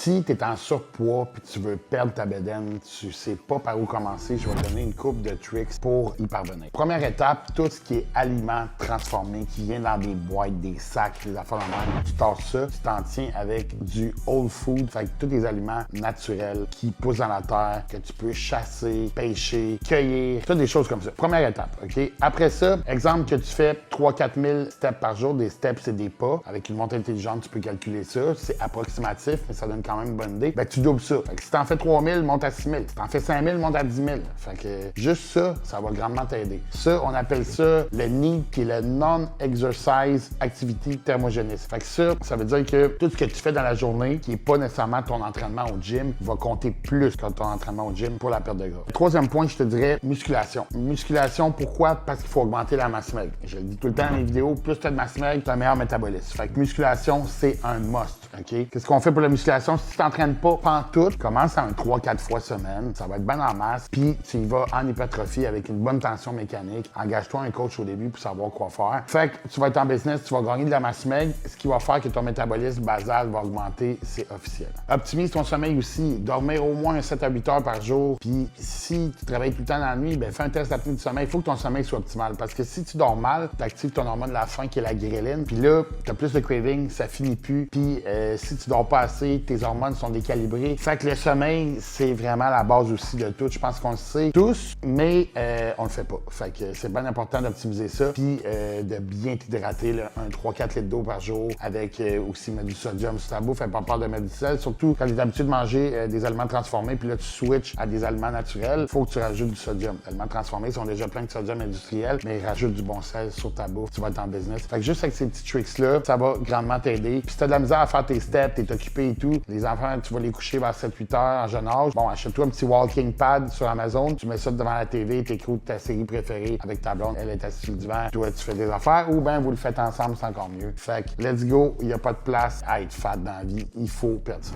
Si tu es en surpoids puis tu veux perdre ta bédaine, tu sais pas par où commencer, je vais te donner une couple de tricks pour y parvenir. Première étape, tout ce qui est aliments transformés, qui vient dans des boîtes, des sacs, des affaires de même, tu tasses ça, tu t'en tiens avec du whole food, fait que tous les aliments naturels qui poussent dans la terre, que tu peux chasser, pêcher, cueillir, toutes des choses comme ça. Première étape, OK? Après ça, exemple que tu fais 3-4 000 steps par jour, des steps, c'est des pas. Avec une montre intelligente, tu peux calculer ça. C'est approximatif, mais ça donne quand même une bonne idée. Ben, tu doubles ça. Fait que si t'en fais 3 000, monte à 6 000. Si t'en fais 5 000, monte à 10 000. Fait que juste ça, ça va grandement t'aider. Ça, on appelle ça le NEAT, qui est le Non-Exercise Activity Thermogenesis. Fait que ça veut dire que tout ce que tu fais dans la journée, qui n'est pas nécessairement ton entraînement au gym, va compter plus que ton entraînement au gym pour la perte de gras. Troisième point, je te dirais musculation. Musculation, pourquoi? Parce qu'il faut augmenter la masse maigre. Je le dis tout le temps dans les vidéos, plus tu as de masse maigre, tu as un meilleur métabolisme. Fait que musculation, c'est un must, OK? Qu'est-ce qu'on fait pour la musculation? Si tu t'entraînes pas pantoute, commence à un 3-4 fois semaine. Ça va être bien en masse. Puis tu y vas en hypertrophie avec une bonne tension mécanique. Engage-toi un coach au début pour savoir quoi faire. Fait que tu vas être en business, tu vas gagner de la masse maigre, ce qui va faire que ton métabolisme basal va augmenter, c'est officiel. Optimise ton sommeil aussi. Dormir au moins 7 à 8 heures par jour. Puis si tu travailles tout le temps dans la nuit, ben fais un test d'apnée du sommeil. Il faut que ton sommeil soit optimal. Parce que si tu dors mal, tu actives ton hormone de la faim qui est la ghrelin. Puis là, tu as plus de craving, ça finit plus. Puis si tu dors pas assez, tes hormones sont décalibrées. Fait que le sommeil, c'est vraiment la base aussi de tout. Je pense qu'on le sait tous, mais on le fait pas. Fait que c'est bien important d'optimiser ça. Puis de bien t'hydrater, là, un 3-4 litres d'eau par jour avec aussi mettre du sodium sur ta bouffe. Fait pas peur de mettre du sel. Surtout quand tu es habitué de manger des aliments transformés, puis là tu switches à des aliments naturels, faut que tu rajoutes du sodium. Les aliments transformés sont déjà pleins de sodium industriel, mais rajoute du bon sel sur ta bouffe, tu vas être en business. Fait que juste avec ces petits tricks-là, ça va grandement t'aider. Puis si t'as de la misère à faire tes steps, t'es occupé et tout, les enfants, tu vas les coucher vers 7-8 heures en jeune âge. Bon, achète-toi un petit walking pad sur Amazon, tu mets ça devant la TV, t'écoutes ta série préférée avec ta blonde, elle est assise sur le divan, toi tu fais des affaires, ou bien vous le faites ensemble, c'est encore mieux. Fait que let's go, il n'y a pas de place à être fat dans la vie, il faut perdre ça.